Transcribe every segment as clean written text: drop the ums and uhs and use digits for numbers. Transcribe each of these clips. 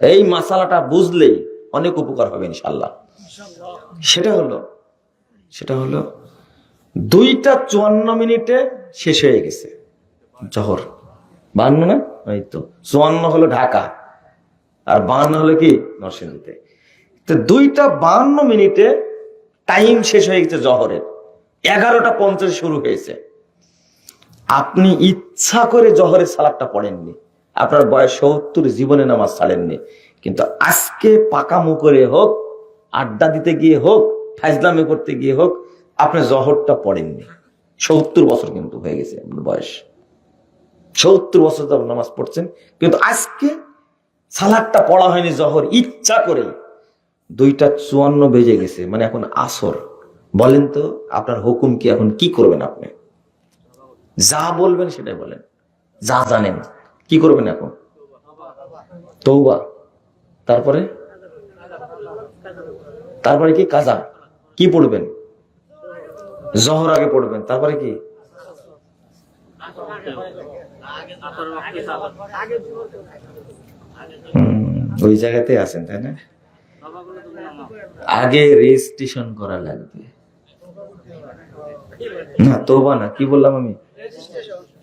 এই মাসালাটা বুঝলেই অনেক উপকার হবে ইনশাল্লাহ। সেটা হলো 2:54 শেষ হয়ে গেছে জহর। 52 না, এই তো 54 হলো ঢাকা, আর 52 হলো কি নরসিংদীতে। তো 2:52 টাইম শেষ হয়ে গেছে জহরের। 11:50 শুরু হয়েছে। আপনি ইচ্ছা করে জহরের সালাতটা পড়েননি, আপনার বয়স 70, জীবনে নামাজ ছাড়েননি, কিন্তু আজকে পাকামো করে হোক, আড্ডা দিতে গিয়ে হোক, ফাইজলামি করতে গিয়ে হোক, আপনি জহরটা পড়েননি। 70 বছর কিন্তু হয়ে গেছে আপনার বয়স, 70 বছর তো নামাজ পড়ছেন, কিন্তু আজকে সালাতটা পড়া হয়নি জহর ইচ্ছা করে। 2:54 বেজে গেছে, মানে এখন আসর। বলেন তো আপনার হুকুম কি? এখন কি করবেন আপনি? যা বলবেন সেটাই বলেন, যা জানেন। কি করবেন এখন? তওবা। তারপরে কি? কাজা। কি পড়বেন? জহর আগে পড়বেন, তারপরে কি? ওই জায়গাতে আছেন, তাই না? আগে রেজিস্ট্রেশন করা লাগবে না, তওবা না, কি বললাম আমি?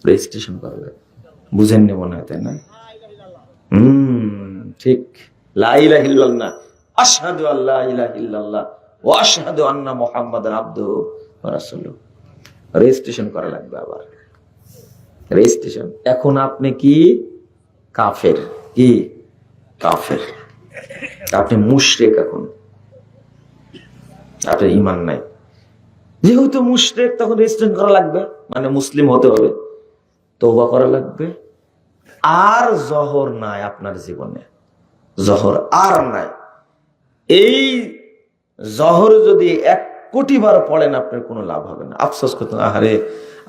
রেজিস্ট্রেশন করা লাগবে। বুঝেননি মনে হয়, তাই না? ঠিক। লা ইলাহা ইল্লাল্লাহ, আশহাদু আল্লা ইলাহা ইল্লাল্লাহ ওয়া আশহাদু আন্না মুহাম্মাদান আবদুহু ওয়া রাসূলুহু। রেজিস্ট্রেশন করা লাগবে আবার, রেজিস্ট্রেশন। এখন আপনি কি? কাফের। কি? কাফের। আপনি মুশরিক। এখন আপনার ঈমান নাই, যেহেতু মুশরিক, তখন রেজিস্ট্রেশন করা লাগবে, মানে মুসলিম হতে হবে, তওবা করা লাগবে। আর জহর নাই আপনার জীবনে, জহর আর নাই। এই জহর যদি 1 কোটি বার পড়েন, আপনার কোনো লাভ হবে না। আফসোস করতেন, আহারে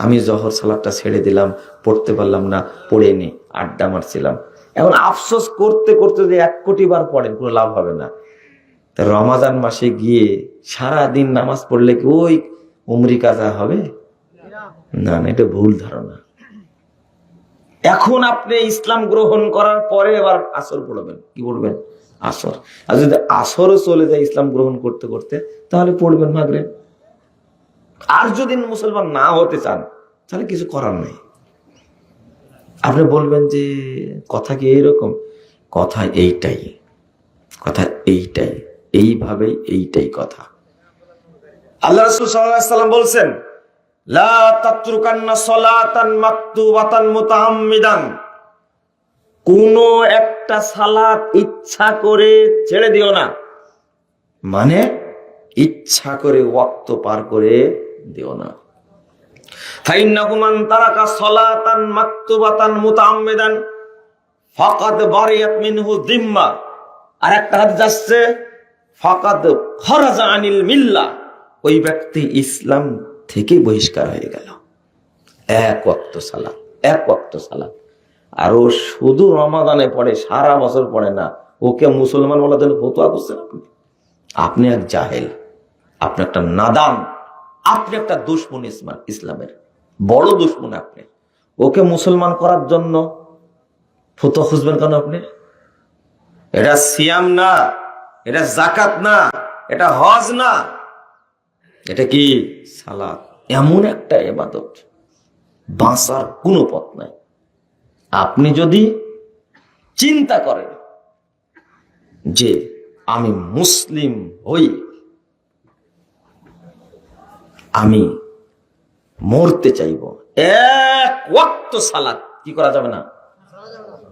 আমি জহর সালাতটা ছেড়ে দিলাম, পড়তে পারলাম না, পড়েনি, আড্ডা মারছিলাম। এখন আফসোস করতে করতে যদি 1 কোটি বার পড়েন, কোনো লাভ হবে না। রমাজান মাসে গিয়ে সারাদিন নামাজ পড়লে কি ওই উমরি কাজা হবে? না, এটা ভুল ধারণা। এখন আপনি ইসলাম গ্রহণ করার পরে আবার আসর পড়বেন। কি পড়বেন? আসর। আর যদি আসরও চলে যায় ইসলাম গ্রহণ করতে করতে, তাহলে পড়বেন মাগরিব। আর যদি মুসলমান না হতে চান, তাহলে কিছু করার নেই। আপনি বলবেন যে কথা কি এইরকম? কথা এইটাই, কথা এইটাই, এইভাবেই, এইটাই কথা। আল্লাহ রাসূল সাল্লাল্লাহু আলাইহি ওয়াসাল্লাম বলছেন, লা তাতরুকান্না সালাতান মাকতুবাতান মুতাআম্মিদান। কোন একটা সালাত ইচ্ছা করে ছেড়ে দিও না, মানে ইচ্ছা করে ওয়াক্ত পার করে দিও না। ফাইন্নাহু মান তারাকা সালাতান মাকতুবাতান মুতাআম্মিদান ফাকাদ বারিয়াত মিনহু যিম্মা। আর একটা হাদিস আছে, ফাকাদ খারাজা আনিল মিল্লাহ। ওই ব্যক্তি ইসলাম থেকে বহিষ্কার হয়ে গেল। 1 ওয়াক্ত সালাত, 1 ওয়াক্ত সালাত। আর ও শুধু রমাদানে পড়ে, সারা বছর পড়ে না। ওকে মুসলমান বলার জন্য ফতোয়া করছেন আপনি? আপনি এক জাহেল, আপনি একটা নাদান, আপনি একটা দুশমন ইসলামের, বড় দুশমন আপনি। ওকে মুসলমান করার জন্য ফতোয়া খুঁজবেন কেন আপনি? এটা সিয়াম না, এটা যাকাত না, এটা হজ না, এটা কি? সালাত। এমন একটা ইবাদত, বাঁচার কোনো পথ নাই। আপনি যদি চিন্তা করেন যে আমি মুসলিম হই, আমি মরতে চাইব, 1 ওয়াক্ত সালাত কি করা যাবে না?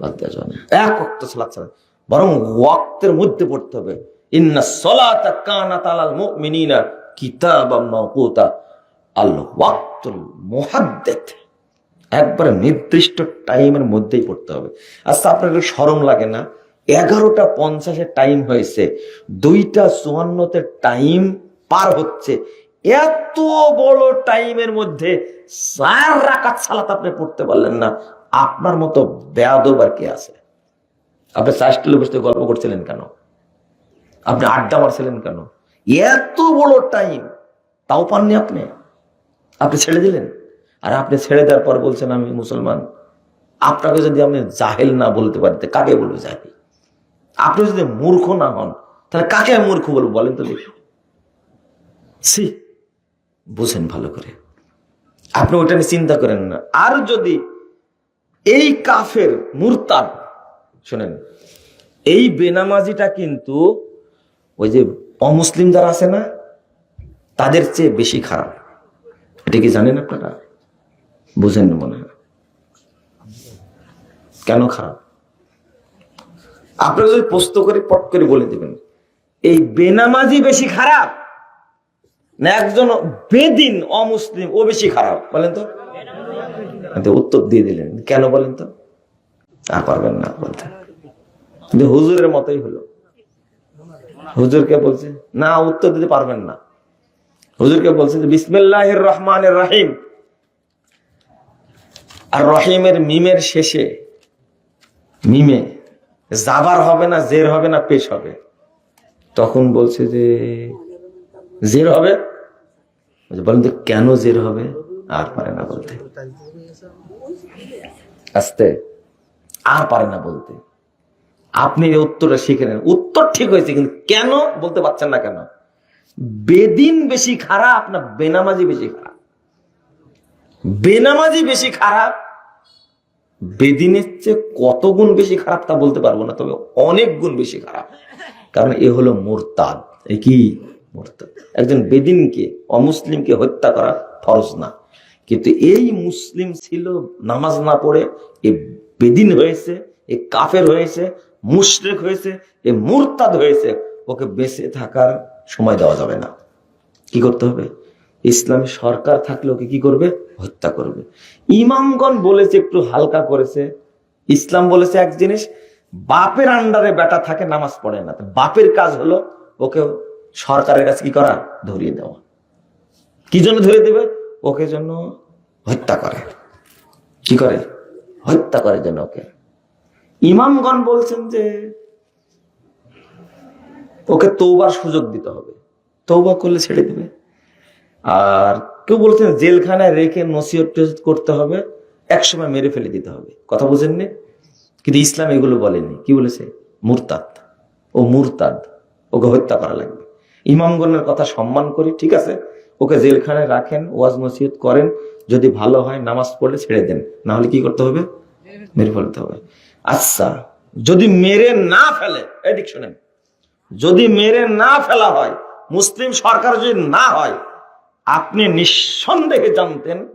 বাদ দেওয়া যাবে না। 1 ওয়াক্ত সালাত ছাড়া, বরং ওয়াক্তের মধ্যে পড়তে হবে। ইন্নাস সালাতা কানাত আলাল মুমিনিনা কিতাবাম মাওকুতা। আল ওয়াক্তুল মুহাদ্দাদ, একবারে নির্দিষ্ট টাইমের মধ্যেই পড়তে হবে। আচ্ছা, আপনার শরম লাগে না? 11:50 টাইম হয়েছে, 2:54 টাইম পার হচ্ছে। এত বড় টাইমের মধ্যে 4 রাকাত সালাত আপনি পড়তে পারলেন না। আপনার মতো বেয়াদব আর কে আছে? আপনি চাষটিলে বসে গল্প করছিলেন কেন? আপনি আড্ডা মারছিলেন কেন? এত বড় টাইম তাও পাননি আপনি, আপনি ছেড়ে দিলেন। আর আপনি ছেড়ে দেওয়ার পর বলছেন আমি মুসলমান। আপনাকে যদি আপনি জাহেল না বলতে পারতে, কাকে বলবে জাহেল? আপনি যদি মূর্খ না হন তাহলে কাকে আমি মূর্খ বলবো বলেন তো দেখি? বুঝেন ভালো করে, আপনি ওটা নিয়ে চিন্তা করেন না। আর যদি এই কাফের মুরতাদ, শোনেন, এই বেনামাজিটা কিন্তু ওই যে অমুসলিম যারা আছে না তাদের চেয়ে বেশি খারাপ। এটা কি জানেন আপনারা? বুঝেন না মনে হয়। কেন খারাপ আপনারা যদি প্রশ্ন করে পট করে বলে দেবেন, এই বেনামাজি বেশি খারাপ না একজন বেদিন অমুসলিম ও বেশি খারাপ? বলেন তো। উত্তর দিয়ে দিলেন, কেন বলেন তো? পারবেন না বলতে। কিন্তু হুজুরের মতোই হলো। হুজুরকে বলছে না, উত্তর দিতে পারবেন না। হুজুরকে বলছে যে বিসমিল্লাহির রহমানির রহিম, আর রহিমের মিমের শেষে মিমে জাবার হবে না, জের হবে না, পেশ হবে। তখন বলছে যে জের হবে। বলেন তো কেন জের হবে? আর পারে না বলতে, আস্তে আর পারে না বলতে। আপনি এই উত্তরটা শিখে নেন, উত্তর ঠিক হয়েছে, কিন্তু কেন বলতে পারছেন না কেন? বেদিন বেশি খারাপ না বেনামাজি বেশি খারাপ? বেনামাজি বেশি খারাপ। বেদিনের চেয়ে কত গুণ বেশি খারাপ তা বলতে পারবো না, তবে অনেক গুণ বেশি খারাপ। কারণ এ হলো মুরতাদ। এ কি মুরতাদ? একজন বেদিনকে, অমুসলিমকে হত্যা করা ফরজ না, কিন্তু এই মুসলিম ছিল, নামাজ না পড়ে এ বেদিন হয়েছে, এ কাফের হয়েছে, মুশরিক হয়েছে, এ মুরতাদ হয়েছে। ওকে বেঁচে থাকার সময় দেওয়া যাবে না। কি করতে হবে? ইসলামী সরকার থাকলে ওকে কি করবে? হত্যা করবে। ইমামগণ বলেছে, একটু হালকা করেছে। ইসলাম বলেছে এক জিনিস, বাপের আন্ডারে বেটা থাকে, নামাজ পড়ে না, বাপের কাজ হলো ওকে সরকারের কাছে কি করা? ধরিয়ে দেওয়া। কি জন্য ধরিয়ে দেবে? ওকে জন্য হত্যা করে। কি করে? হত্যা করে যেন ওকে। ইমামগণ বলছেন যে ওকে তওবার সুযোগ দিতে হবে, তওবা করলে ছেড়ে দেবে। আর কেউ বলছেন জেলখানায় রেখে নসিহত করতে হবে, একসময় মেরে ফেলে দিতে হবে। কথা বুঝেননি? কিন্তু ইসলাম এগুলো বলেনি। কি বলেছে? মুরতাদ, ও মুরতাদ, ওকে হত্যা করা লাগবে। ইমামগণের কথা সম্মান করি, ঠিক আছে, ওকে জেলখানায় রাখেন, ওয়াজ নসিহত করেন, যদি ভালো হয় নামাজ পড়লে ছেড়ে দেন, না হলে কি করতে হবে? মেরে ফেলতে হবে। আচ্ছা, যদি মেরে না ফেলে, এদিক শোনেন, যদি মেরে না ফেলা হয়, মুসলিম সরকার যদি না হয়, আপনি নিঃসন্দেহে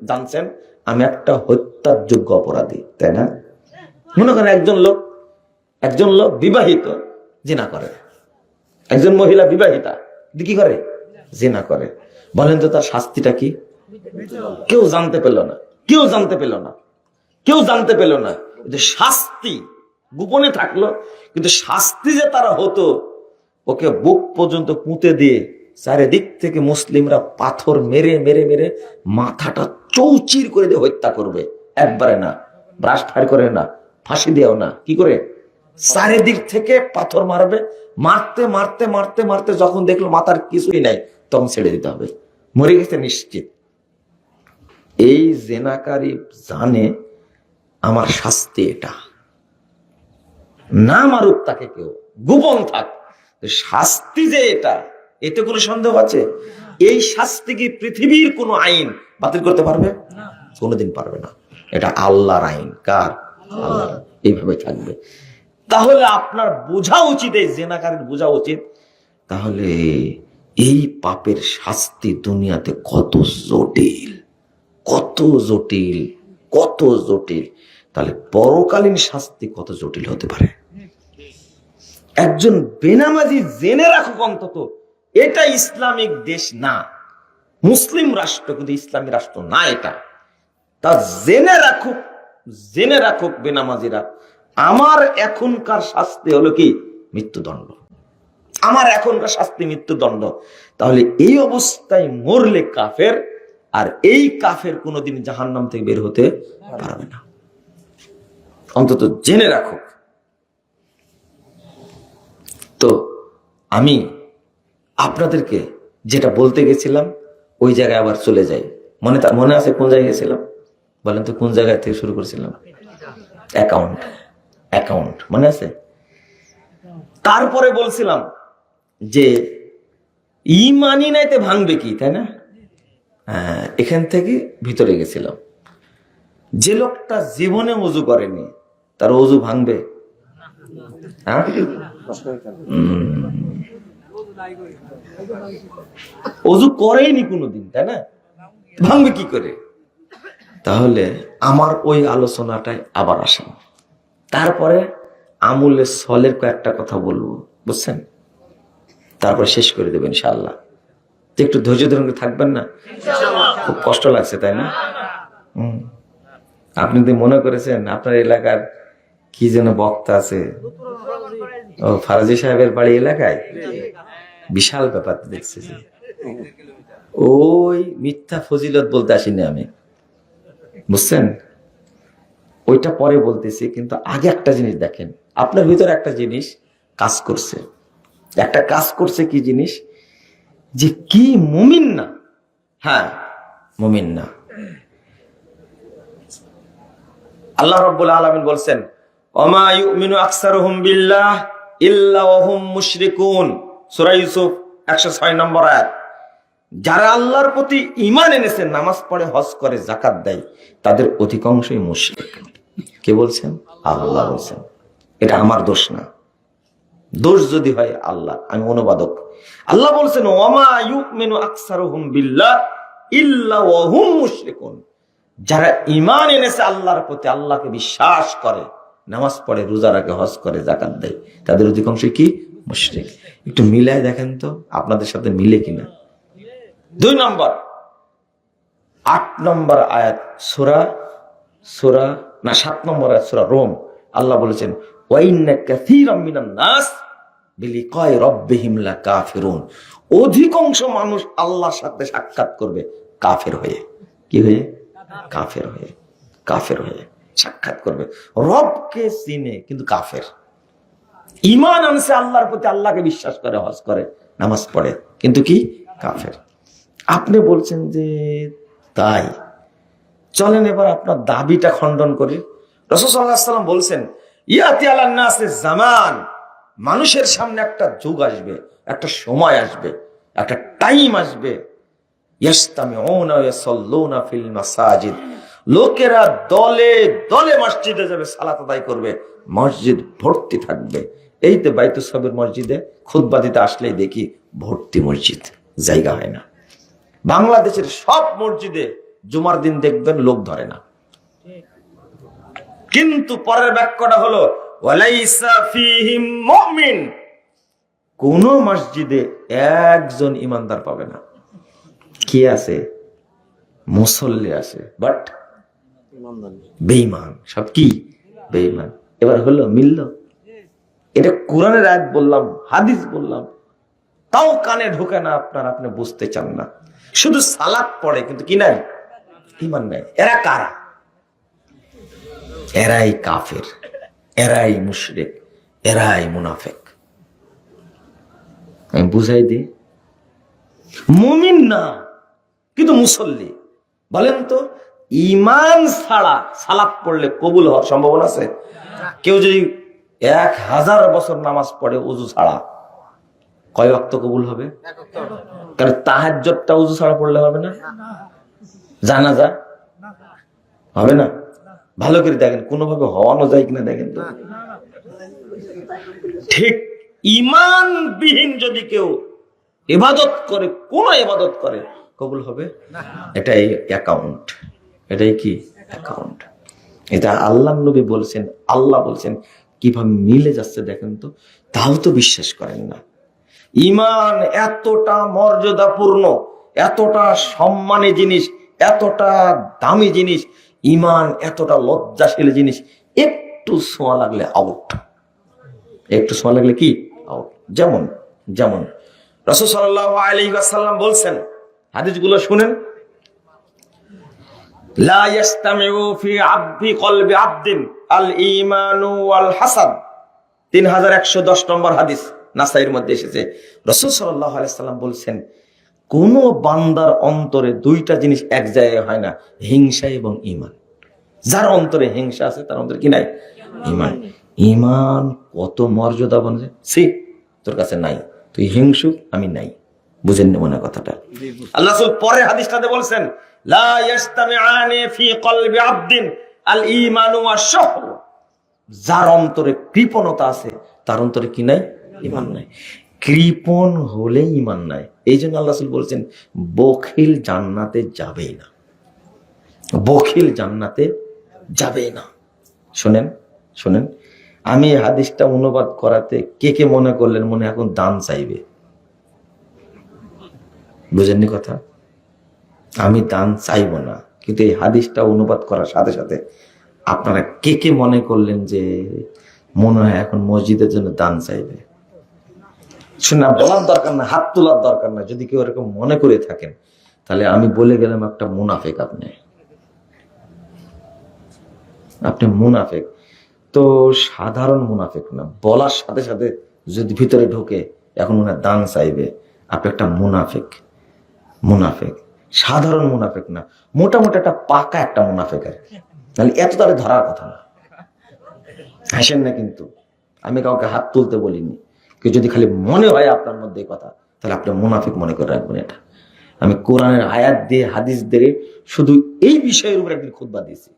জানছেন আমি একটা হত্যার যোগ্য অপরাধী, তাই না? মনে করেন একজন লোক বিবাহিত জিনা করে, একজন মহিলা বিবাহিতা কি করে? জিনা করে। বলেন তো তার শাস্তিটা কি? কেউ জানতে পেল না, কেউ জানতে পেল না, কেউ জানতে পেল না। শাস্তি গোপনে থাকলো, কিন্তু শাস্তি যে তারা হতো, ওকে বুক পর্যন্ত পুঁতে দিয়ে চারিদিক থেকে মুসলিমরা পাথর মেরে মেরে মেরে মাথাটা চৌচির করে দিয়ে হত্যা করবে। একবারে না, ব্রাশ ফায়ার করে না, ফাঁসি দিয়েও না, কি করে? চারিদিক থেকে পাথর মারবে, মারতে মারতে মারতে মারতে যখন দেখলো মাথার কিছুই নাই, তখন ছেড়ে দিতে হবে, মরে গেছে নিশ্চিত। এই জেনাকারী জানে আমার শাস্তি এটা, না মারুক তাকে কেউ, গোপন থাক, শাস্তি যে এটা, এতে কোনো সন্দেহ আছে? এই শাস্তি কি পৃথিবীর কোন আইন বাতিল করতে পারবে? কোনোদিন পারবে না। এটা আল্লাহর আইন। কার? আল্লাহর। এইভাবে থাকবে। তাহলে আপনার বোঝা উচিত, এই জেনাকারীর বোঝা উচিত, তাহলে এই পাপের শাস্তি দুনিয়াতে কত জটিল, কত জটিল, কত জটিল। তাহলে পরকালীন শাস্তি কত জটিল হতে পারে। একজন বেনামাজি জেনে রাখুক অন্তত, এটা ইসলামিক দেশ না, মুসলিম রাষ্ট্র, কিন্তু ইসলামী রাষ্ট্র না এটা। তা জেনে রাখুক, জেনে রাখুক বেনামাজিরা, আমার এখনকার শাস্তি হলো কি? মৃত্যুদণ্ড। আমার এখনকার শাস্তি মৃত্যুদণ্ড। তাহলে এই অবস্থায় মরলে কাফের, আর এই কাফের কোনোদিন জাহান্নাম থেকে বের হতে পারবে না। অন্তত জেনে রাখুক। তো আমি আপনাদেরকে যেটা বলতে গেছিলাম ওই জায়গায় আবার চলে যাই। মনে আছে কোন জায়গায় গেছিলাম? বলেন তো কোন জায়গায় থেকে শুরু করেছিলাম? অ্যাকাউন্ট মনে আছে? তারপরে বলছিলাম যে ইমানই নাইতে ভাঙবে কি, তাই না? হ্যাঁ, এখান থেকে ভিতরে গেছিলাম। যে লোকটা জীবনে ওযু করেনি তার ওযু ভাঙবে? হ্যাঁ, ওযু করেইনি কোনোদিন, তাই না? ভাঙবে কি করে? তাহলে আমার ওই আলোচনাটায় আবার আসেন। তারপরে আমলে সলের কয়েকটা কথা বলবো, বুঝছেন? তারপর শেষ করে দেবেন ইনশাআল্লাহ। একটু ধৈর্য ধরে থাকবেন না? খুব কষ্ট লাগছে, তাই না? আপনি তো মনে করেছেন আপনার এলাকার কি যেন বক্তা আছে, ও ফারাজি সাহেবের বাড়ি এলাকায়, বিশাল ব্যাপার দেখছি। ওই মিথ্যা ফজিলত বলতে আসিনি আমি, বুঝছেন? ওইটা পরে বলতেছি, কিন্তু আগে একটা জিনিস দেখেন। আপনার ভিতরে একটা জিনিস কাজ করছে, একটা কাজ করছে। কি জিনিস? যে কি মুমিন না, হ্যাঁ মুমিন না। আল্লাহ রাব্বুল আলামিন বলছেন, ওমা ইউমিনু আকসারুহুম বিল্লাহ ইল্লা ওয়া হুম মুশরিকুন, সূরা ইউসুফ 106 নম্বর আয়াত। যারা আল্লাহর প্রতি ঈমান এনেছে, নামাজ পড়ে, হজ করে, যাকাত দেয়, তাদের অধিকাংশই মুশরিক। কে বলছেন? আল্লাহ বলছেন। এটা আমার দোষ না, দোষ যদি হয় আল্লাহ, আমি অনুবাদক। আল্লাহ বলছেন ওমা ইউমিনু আকসারুহুম বিল্লাহ ইল্লা ওয়া হুম মুশরিকুন। যারা ঈমান এনেছে আল্লাহর প্রতি, আল্লাহকে বিশ্বাস করে, নামাজ পড়ে, রোজা রাখে, হজ করে, যাকাত দেয়, তাদের অধিকাংশ কি? মুশরিক। একটু মিলায় দেখেন তো আপনাদের সাথে মিলে কিনা। 2 নম্বর 8 নম্বর আয়াত সূরা 7 নম্বর আয়াত সূরা রোম। আল্লাহ বলেছেন ওয়া ইন্না কাসীরাম মিনান নাস বিলিকাই রাব্বিহিম লাকাফিরুন। অধিকাংশ মানুষ আল্লাহর সাথে সাক্ষাৎ করবে কাফের হয়ে। কি হয়ে? কাফের হয়ে। কাফের হয়ে সাক্ষাৎ করবে। রবকে চিনে কিন্তু কাফের। ঈমান আনছে আল্লাহর প্রতি, আল্লাহকে বিশ্বাস করে, হজ করে, নামাজ পড়ে, কিন্তু কি? কাফের। আপনি বলছেন যে তাই, চলেন এবার আপনার দাবিটা খণ্ডন করি। রাসূল সাল্লাল্লাহু আলাইহি ওয়াসাল্লাম বলছেন ইয়াতি আলান নাসে জামান, মানুষের সামনে একটা যুগ আসবে, একটা সময় আসবে, একটা টাইম আসবে, ইয়াসতামিউনা ওয়া ইয়াসাল্লুনা ফিল মাসাজিদ, লোকেরা দলে দলে মসজিদে যাবে, সালাত আদায় করবে, মসজিদ ভর্তি থাকবে। এই তো বাইতুস সাবির মসজিদে খুতবা দিতে আসলেই দেখি ভর্তি মসজিদ, জায়গা হয় না। বাংলাদেশের সব মসজিদে জুমার দিন দেখবেন লোক ধরে না। কিন্তু পরের বাক্যটা হলো ওয়ালাইসা ফীহিম মুমিন, কোন মসজিদে একজন ইমানদার পাবে না। কি আছে? মুসল্লি আছে, বাট বেঈমান। সব কি? বেঈমান। এবার হলো, মিলল? এটা কোরআনের আয়াত বললাম, হাদিস বললাম, তাও কানে ঢোকে না আপনার, আপনি বুঝতে চান না। শুধু সালাত পড়ে কিন্তু কি নাই? ঈমান নাই। এরা কারা? এরাই কাফের, এরাই মুশরিক, এরাই মুনাফিক। আমি বুঝাই দিই, মুমিন না কিন্তু মুসল্লি। বলেন তো, ঈমান ছাড়া সালাত পড়লে কবুল হওয়ার সম্ভাবনা আছে? কেউ যদি 1000 বছর নামাজ পড়ে ওযু ছাড়া, কয় ওয়াক্ত কবুল হবে? কারণ তাহাজ্জুদটা ওযু ছাড়া পড়লে হবে না, জানাজা হবে না। ভালো করে দেখেন, কোনোভাবে হওয়ানো যায় কিনা দেখেন তো। ঠিক ঈমানবিহীন যদি কেউ ইবাদত করে, কোন ইবাদত করে, কবুল হবে? এটাই অ্যাকাউন্ট, এটাই কি? অ্যাকাউন্ট। এটা আল্লাহর নবী বলছেন, আল্লাহ বলছেন, কিভাবে মিলে যাচ্ছে দেখেন তো। তাও তো বিশ্বাস করেন না। ঈমান এতটা মর্যাদাপূর্ণ, এতটা সম্মানী জিনিস, এতটা দামি জিনিস, ঈমান এতটা লজ্জাশীল জিনিস, একটু ছোঁয়া লাগলে আউট, একটু ছোঁয়া লাগলে কি? আউট। যেমন যেমন রাসূল সাল্লাল্লাহু আলাইহি ওয়াসাল্লাম বলছেন, হাদিসগুলো শুনেন, লা ইয়াস্তামিউ ফি আবদি কলবি আবদিন আল ঈমানু ওয়াল হাসাদ, 3110 নম্বর হাদিস, নাসাইর মধ্যে এসেছে। রাসূল সাল্লাল্লাহু আলাইহি ওয়াসাল্লাম বলছেন, কোন বান্দার অন্তরে দুইটা জিনিস এক জায়গায় হয় না, হিংসা এবং ঈমান। যার অন্তরে হিংসা আছে তার অন্তরে কি নাই? ঈমান। ঈমান কত মর্যাদা বলে, সি তোর কাছে নাই, তুই হিংসুক, আমি নাই। বুঝেন মনে কথাটা? আল্লাহ রাসূল পরে হাদিসটাতে বলছেন, লা ইয়াজতামিআনি ফি কলবি আবদিন আল ঈমান ওয়াশ শুহর। যার অন্তরে কৃপণতা আছে তার অন্তরে কি নাই? ঈমান নাই। কৃপণ হলে ঈমান নাই। এই জন্য আল্লাহ রাসূল বলছেন, বখিল জান্নাতে যাবেই না, বখিল জান্নাতে যাবে না। শোনেন শোনেন, আমি এই হাদিসটা অনুবাদ করাতে কে কে মনে করলেন মনে এখন দান চাইবে? বুঝেননি কথা? আমি দান চাইবো না, কিন্তু এই হাদিসটা অনুবাদ করার সাথে সাথে আপনারা কে কে মনে করলেন যে মনে হয় এখন মসজিদের জন্য দান চাইবে? শুনে বলার দরকার না, হাত তোলার দরকার না। যদি কেউ এরকম মনে করে থাকেন তাহলে আমি বলে গেলাম একটা মুনাফিক। আপনি মুনাফিক তো সাধারণ মুনাফিক না, বলার সাথে সাথে যদি ভিতরে ঢোকে এখন মনে হয় দান চাইবে, আপনি একটা মুনাফিক। মুনাফিক সাধারণ মুনাফিক না, মোটামুটি একটা পাকা একটা মুনাফিক আর কি। তাহলে এত তাহলে ধরার কথা না। হাসেন না কিন্তু, আমি কাউকে হাত তুলতে বলিনি। কেউ যদি খালি মনে হয় আপনার মধ্যে কথা, তাহলে আপনি মুনাফিক মনে করে রাখবেন। এটা আমি কোরআনের আয়াত দিয়ে হাদিস দিয়ে শুধু এই বিষয়ের উপর একদিন খুতবা দিয়েছি।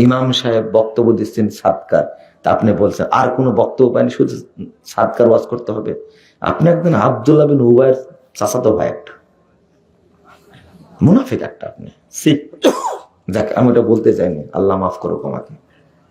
ইমাম সাহেব বক্তব্য দিচ্ছেন সাদকার, তা আপনি বলছেন আর কোনো বক্তব্য পাইনি, শুধু সাদকার ওয়াজ করতে হবে। আপনি একদিন আব্দুল্লাহ বিন উবাইর চাচাতো ভাই, একটা মুনাফিক একটা আপনি। যাক, আমি ওটা বলতে চাইনি, আল্লাহ মাফ করুক আমাকে।